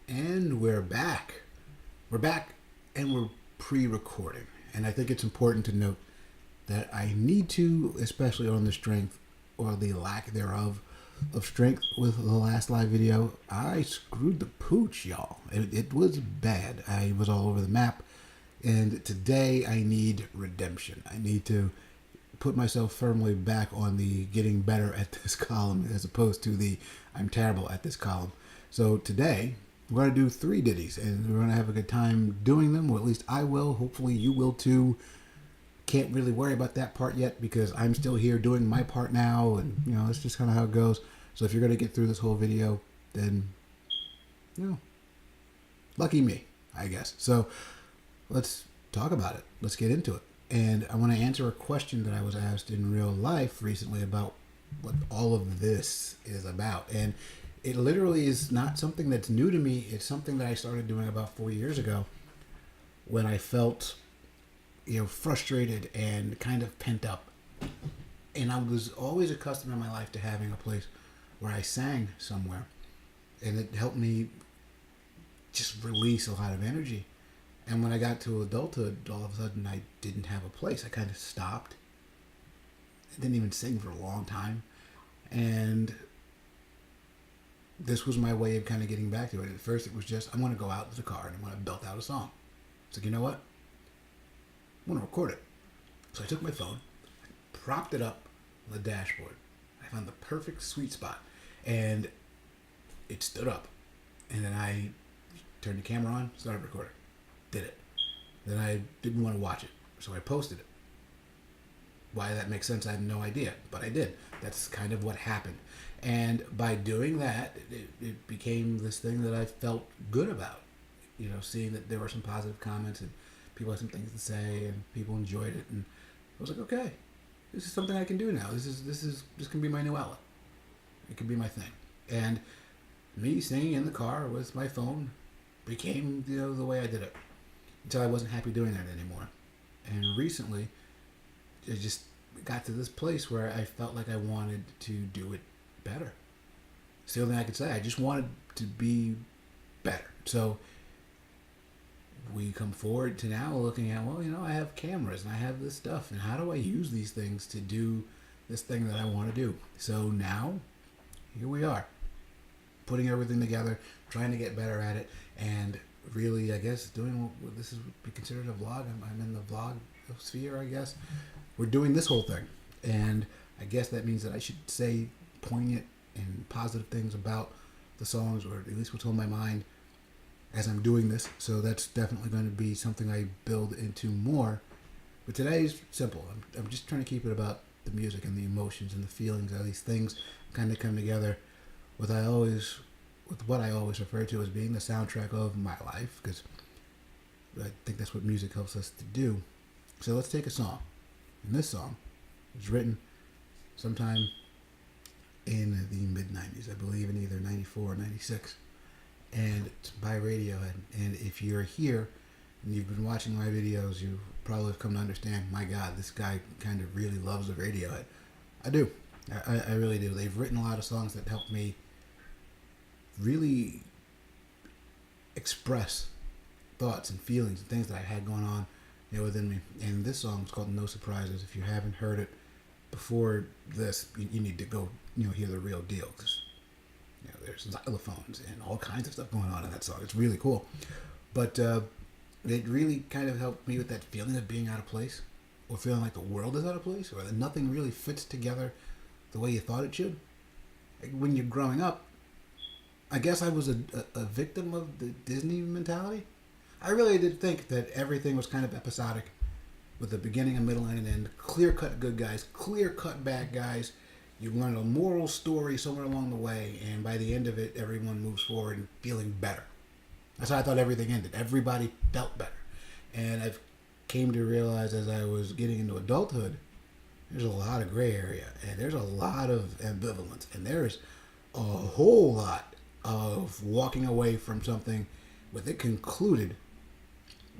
And we're back. We're back and we're pre recording. And I think it's important to note that I need to, especially on the strength or the lack thereof of strength with the last live video, I screwed the pooch, y'all. It was bad. I was all over the map. And today I need redemption. I need to put myself firmly back on the getting better at this column as opposed to the I'm terrible at this column. So today we're going to do 3 ditties and we're going to have a good time doing them, or at least I will. Hopefully you will too. Can't really worry about that part yet because I'm still here doing my part now, and that's just kind of how it goes. So if you're going to get through this whole video, then lucky me, I guess. So let's talk about it. Let's get into it. And I want to answer a question that I was asked in real life recently about what all of this is about. And it literally is not something that's new to me. It's something that I started doing about 4 years ago when I felt, frustrated and kind of pent up. And I was always accustomed in my life to having a place where I sang somewhere. And it helped me just release a lot of energy. And when I got to adulthood, all of a sudden I didn't have a place. I kind of stopped. I didn't even sing for a long time. And this was my way of kind of getting back to it. At first it was just, I'm going to go out to the car and I'm going to belt out a song. It's like, you know what? I'm going to record it. So I took my phone, propped it up on the dashboard. I found the perfect sweet spot. And it stood up. And then I turned the camera on, started recording. Did it. Then I didn't want to watch it. So I posted it. Why that makes sense, I have no idea. But I did. That's kind of what happened. And by doing that, it became this thing that I felt good about. Seeing that there were some positive comments and people had some things to say and people enjoyed it. And I was like, okay, this is something I can do now. This can be my new outlet. It can be my thing. And me singing in the car with my phone became, the way I did it. Until I wasn't happy doing that anymore. And recently, it just got to this place where I felt like I wanted to do it better. It's the only thing I could say. I just wanted to be better. So we come forward to now looking at, I have cameras and I have this stuff. And how do I use these things to do this thing that I want to do? So now, here we are. Putting everything together, trying to get better at it, and really, I guess, doing what this would be considered a vlog. I'm in the vlog sphere, I guess. We're doing this whole thing. And I guess that means that I should say poignant and positive things about the songs, or at least what's on my mind as I'm doing this. So that's definitely going to be something I build into more. But today's simple. I'm just trying to keep it about the music and the emotions and the feelings of these things kind of come together with what I always refer to as being the soundtrack of my life, because I think that's what music helps us to do. So let's take a song. And this song was written sometime in the mid-90s, I believe in either 94 or 96. And it's by Radiohead. And if you're here and you've been watching my videos, you probably have come to understand, my God, this guy kind of really loves the Radiohead. I do. I really do. They've written a lot of songs that helped me really express thoughts and feelings and things that I had going on within me. And this song is called No Surprises. If you haven't heard it before this, you need to go hear the real deal, because there's xylophones and all kinds of stuff going on in that song. It's really cool. But it really kind of helped me with that feeling of being out of place, or feeling like the world is out of place, or that nothing really fits together the way you thought it should. Like when you're growing up, I guess I was a victim of the Disney mentality. I really did think that everything was kind of episodic, with a beginning, a middle, and an end. Clear-cut good guys, clear-cut bad guys. You learn a moral story somewhere along the way, and by the end of it, everyone moves forward and feeling better. That's how I thought everything ended. Everybody felt better. And I've came to realize as I was getting into adulthood, there's a lot of gray area, and there's a lot of ambivalence, and there's a whole lot of walking away from something with it concluded,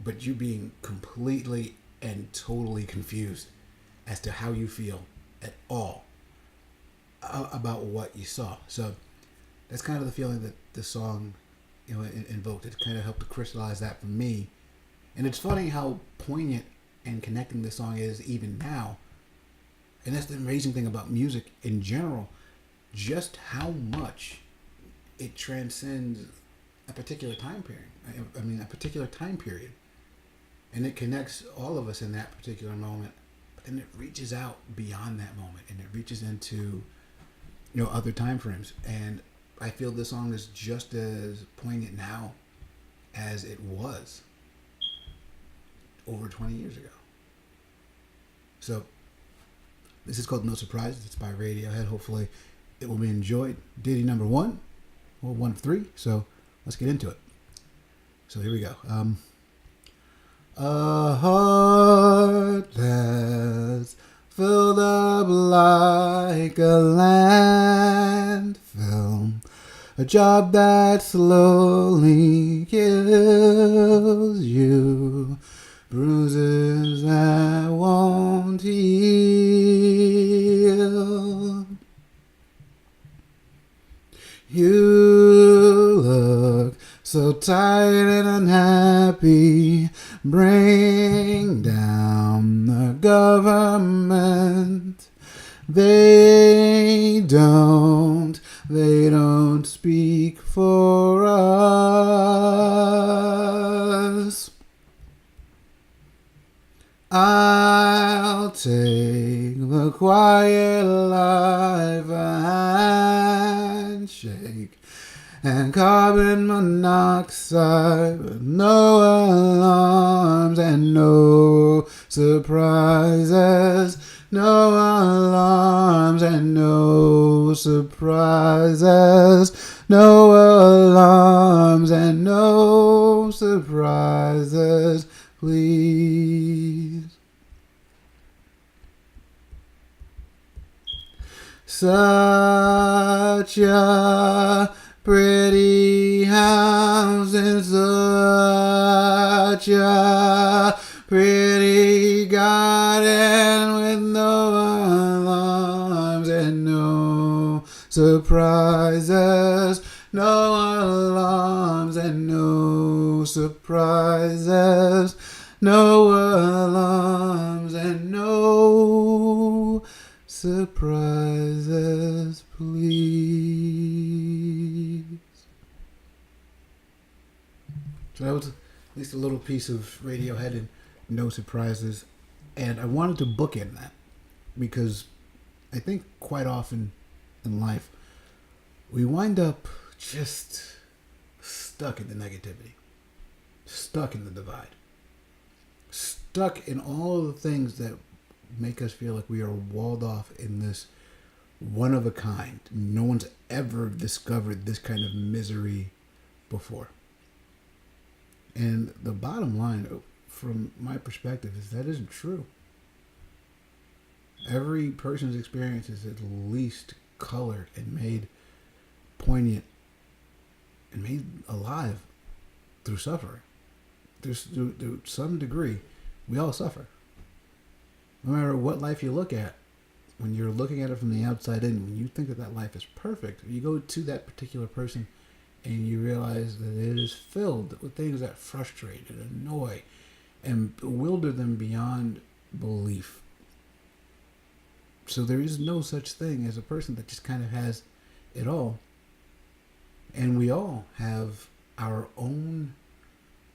but you being completely and totally confused as to how you feel at all about what you saw. So that's kind of the feeling that the song invoked. It kind of helped to crystallize that for me. And it's funny how poignant and connecting this song is even now. And that's the amazing thing about music in general, just how much it transcends a particular time period. A particular time period. And it connects all of us in that particular moment. But then it reaches out beyond that moment, and it reaches into, other time frames. And I feel this song is just as poignant now as it was over 20 years ago. So this is called No Surprises. It's by Radiohead. Hopefully it will be enjoyed. Ditty number 1, or 1 of 3. So let's get into it. So here we go. A heart that's filled up like a landfill. A job that slowly kills you. Bruises that won't heal. You look so tired and unhappy. Bring down the government. They don't speak for us. I'll take the quiet life, a handshake, and carbon monoxide, with no alarms and no surprises. No alarms and no surprises. No alarms and no surprises, please. Such a pretty house in such a pretty garden, with no alarms and no surprises. No alarms and no surprises. No alarms and no surprises, please. So that was at least a little piece of Radiohead and No Surprises. And I wanted to bookend that because I think quite often in life we wind up just stuck in the negativity, stuck in the divide, stuck in all of the things that make us feel like we are walled off in this one of a kind. No one's ever discovered this kind of misery before. And the bottom line, from my perspective, is that isn't true. Every person's experience is at least colored and made poignant and made alive through suffering. To some degree, we all suffer. No matter what life you look at, when you're looking at it from the outside in, when you think that life is perfect, you go to that particular person and you realize that it is filled with things that frustrate and annoy and bewilder them beyond belief. So there is no such thing as a person that just kind of has it all. And we all have our own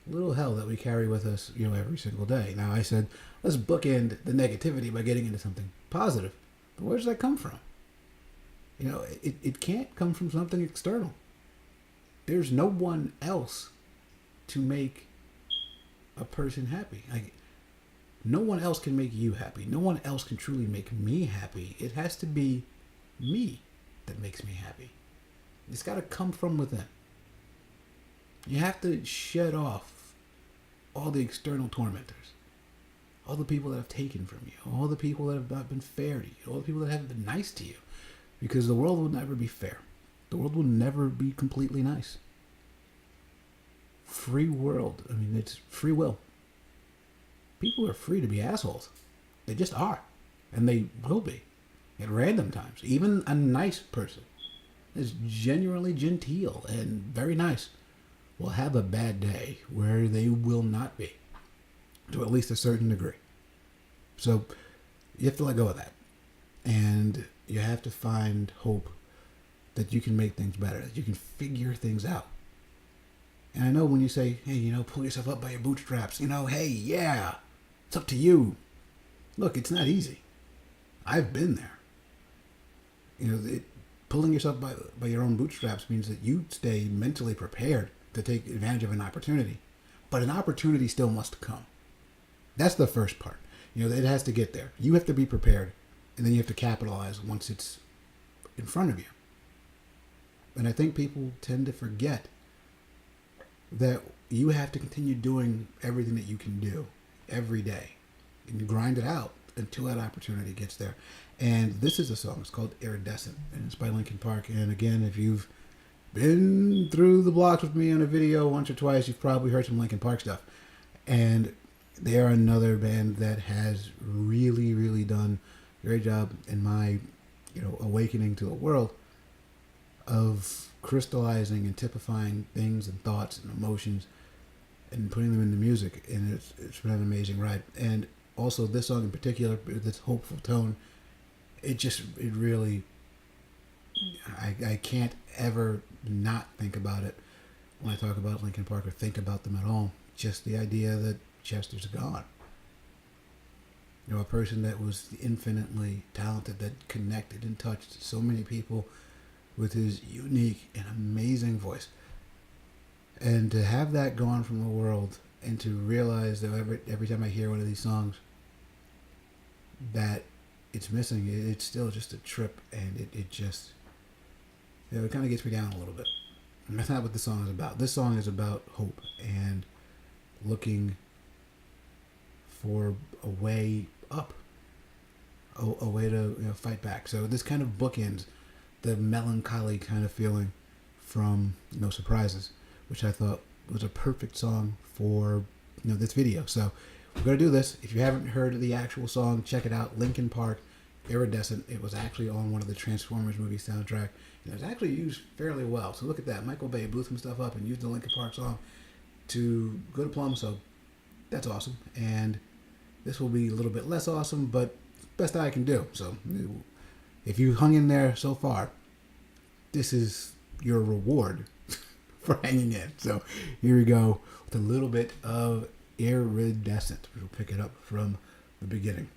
little hell that we carry with us, every single day. Now, I said, let's bookend the negativity by getting into something positive. But where does that come from? It can't come from something external. There's no one else to make a person happy. No one else can make you happy. No one else can truly make me happy. It has to be me that makes me happy. It's got to come from within. You have to shed off all the external tormentors, all the people that have taken from you, all the people that have not been fair to you, all the people that haven't been nice to you, because the world will never be fair. The world will never be completely nice. Free world. It's free will. People are free to be assholes. They just are. And they will be. At random times. Even a nice person is genuinely genteel and very nice will have a bad day where they will not be, to at least a certain degree. So you have to let go of that. And you have to find hope that you can make things better, that you can figure things out. And I know when you say, hey, pull yourself up by your bootstraps, hey, yeah, it's up to you. Look, it's not easy. I've been there. Pulling yourself by your own bootstraps means that you stay mentally prepared to take advantage of an opportunity. But an opportunity still must come. That's the first part. It has to get there. You have to be prepared, and then you have to capitalize once it's in front of you. And I think people tend to forget that you have to continue doing everything that you can do every day. And you grind it out until that opportunity gets there. And this is a song. It's called Iridescent, and it's by Linkin Park. And again, if you've been through the blocks with me on a video once or twice, you've probably heard some Linkin Park stuff. And they are another band that has really, really done a great job in my, awakening to the world of crystallizing and typifying things and thoughts and emotions and putting them into music. And it's been an amazing ride. And also this song in particular, this hopeful tone, it really, I can't ever not think about it when I talk about Linkin Park or think about them at all. Just the idea that Chester's gone. A person that was infinitely talented, that connected and touched so many people with his unique and amazing voice. And to have that gone from the world, and to realize that every time I hear one of these songs that it's missing, it's still just a trip, and it just, it kind of gets me down a little bit. And that's not what this song is about. This song is about hope and looking for a way up, a way to fight back. So this kind of bookends the melancholy kind of feeling from No Surprises, which I thought was a perfect song for this video. So we're gonna do this. If you haven't heard the actual song, check it out. Linkin Park, Iridescent. It was actually on one of the Transformers movie soundtrack, and it was actually used fairly well. So look at that. Michael Bay blew some stuff up and used the Linkin Park song to go to plumb. So that's awesome. And this will be a little bit less awesome, but best I can do. So if you hung in there so far, this is your reward for hanging in. So here we go with a little bit of Iridescent. We'll pick it up from the beginning.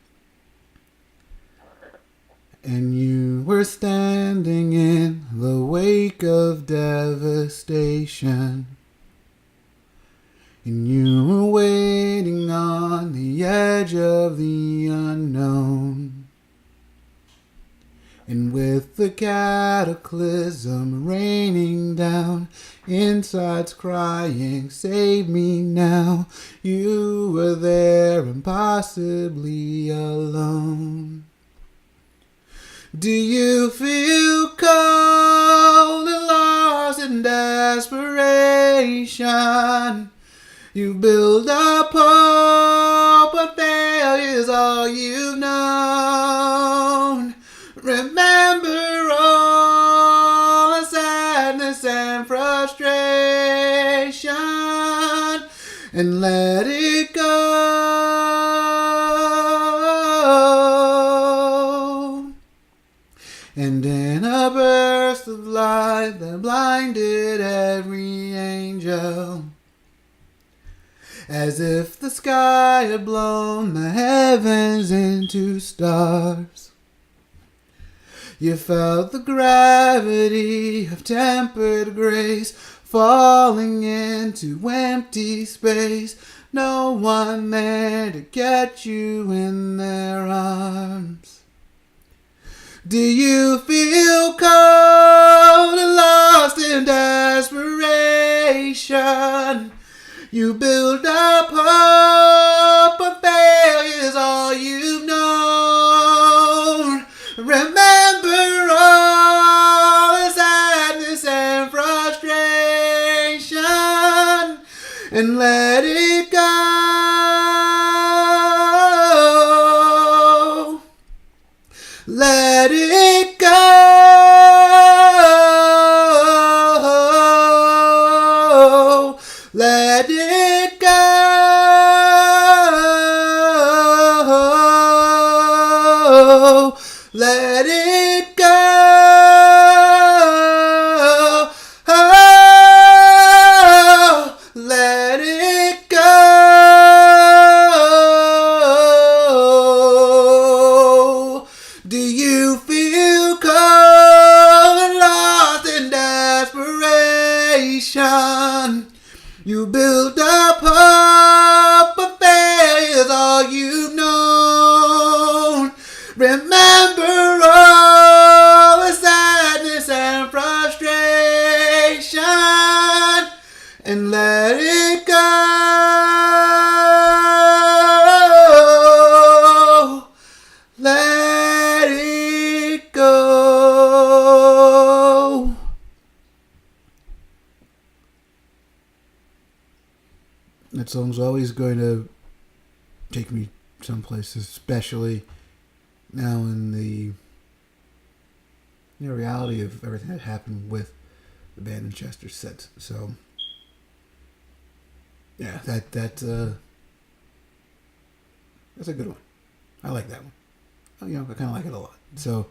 And you were standing in the wake of devastation, and you were waiting on the edge of the unknown. And with the cataclysm raining down, insides crying, save me now, you were there impossibly alone. Do you feel cold and lost in desperation? You build up hope, but failure's all you've known. Remember all the sadness and frustration, and let it go. And in a burst of light that blinded every angel, as if the sky had blown the heavens into stars, you felt the gravity of tempered grace falling into empty space. No one there to catch you in their arms. Do you feel cold and lost in desperation? You build up hope, but failure's all you've known. Remember all the sadness and frustration, and let it go. Let it go. let it go, let it go, oh, let it go. Do you feel cold, lost in desperation? You build up hope, but failure is all you've known. Remember all the sadness and frustration, and let it go. Let it go. That song's always going to take me someplace, especially now in the reality of everything that happened with the band in Chester sets. So yeah, that's a good one. I like that one. I kind of like it a lot. So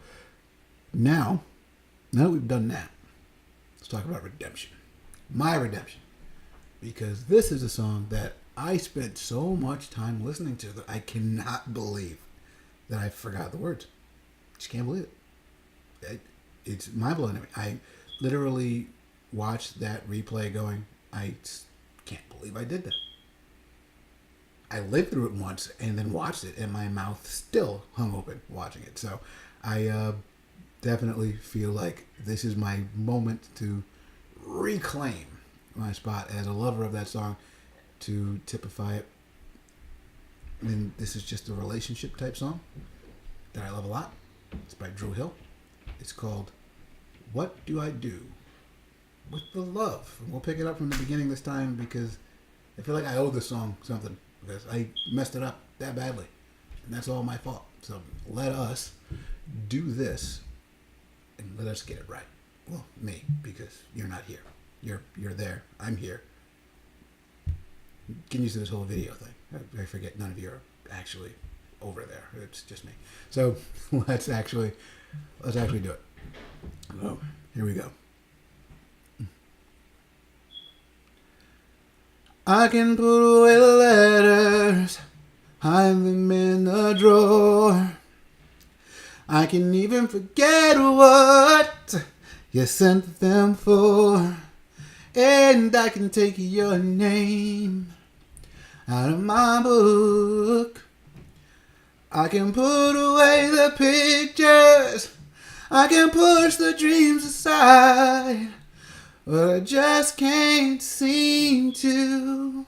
now that we've done that, let's talk about redemption. My redemption. Because this is a song that I spent so much time listening to that I cannot believe that I forgot the words. Just can't believe it. It's mind-blowing. I literally watched that replay going, I can't believe I did that. I lived through it once and then watched it, and my mouth still hung open watching it. So I definitely feel like this is my moment to reclaim my spot as a lover of that song, to typify it. And this is just a relationship type song that I love a lot. It's by Dru Hill. It's called What Do I Do With the Love? And we'll pick it up from the beginning this time because I feel like I owe this song something because I messed it up that badly. And that's all my fault. So let us do this and let us get it right. Well, me, because you're not here. You're there. I'm here. Get used to this whole video thing. I forget none of you are actually over there. It's just me. So let's actually do it. So here we go. I can put away the letters, hide them in the drawer. I can even forget what you sent them for. And I can take your name out of my book. I can put away the pictures. I can push the dreams aside. But I just can't seem to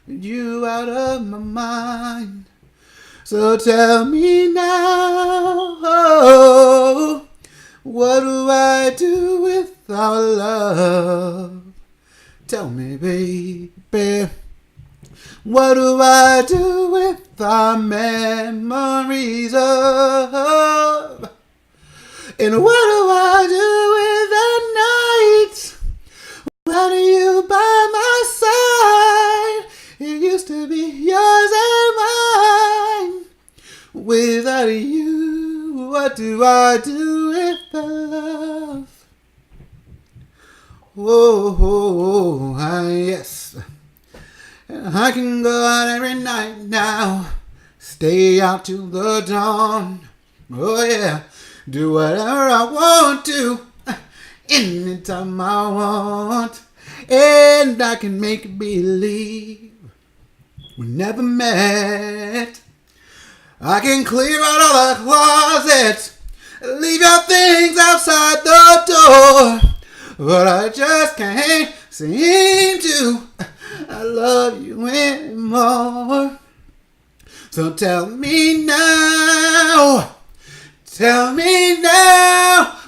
get you out of my mind. So tell me now, oh, what do I do with our love? Tell me, baby, what do I do with our memories of? And what do I do with the nights without you by my side? It used to be yours and mine. Without you, what do I do with the love? Oh, yes. I can go out every night now, stay out till the dawn. Oh, yeah. Do whatever I want to, anytime I want. And I can make believe we never met. I can clear out all the closets, leave your things outside the door. But I just can't seem to I love you anymore. So tell me now,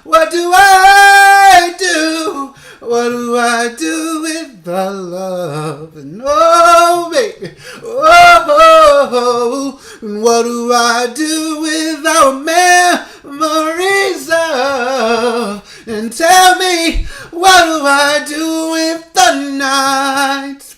what do I do? What do I do with the love? And oh, baby, oh, what do I do with our memories of? And tell me, what do I do with the nights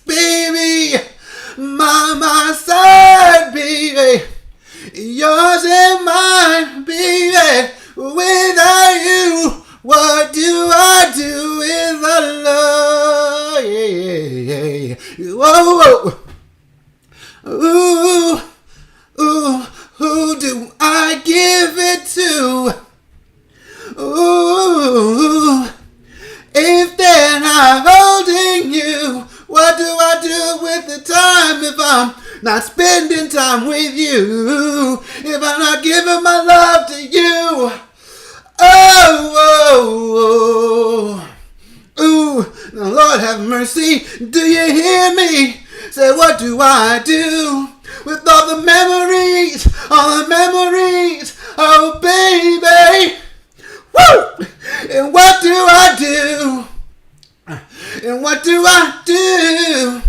if I'm not spending time with you? If I'm not giving my love to you? Oh, ooh, Lord have mercy. Do you hear me? Say, what do I do with all the memories? All the memories. Oh, baby. Woo! And what do I do? And what do I do?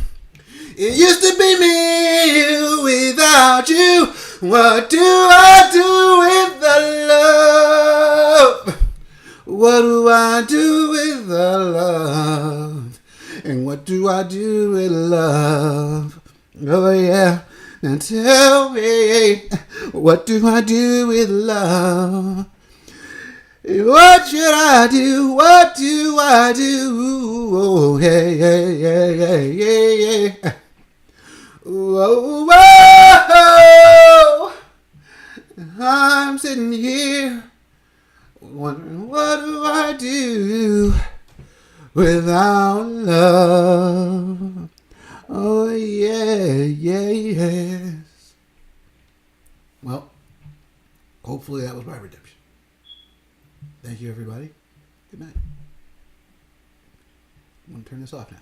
It used to be me without you. What do I do with the love? What do I do with the love? And what do I do with love? Oh yeah, now tell me, what do I do with love? What should I do? What do I do? Oh, yeah, yeah, yeah, yeah, yeah, yeah. Whoa, whoa. I'm sitting here wondering, what do I do without love? Oh, yeah, yeah, yes. Well, hopefully that was my redemption. Thank you, everybody. Good night. I'm going to turn this off now.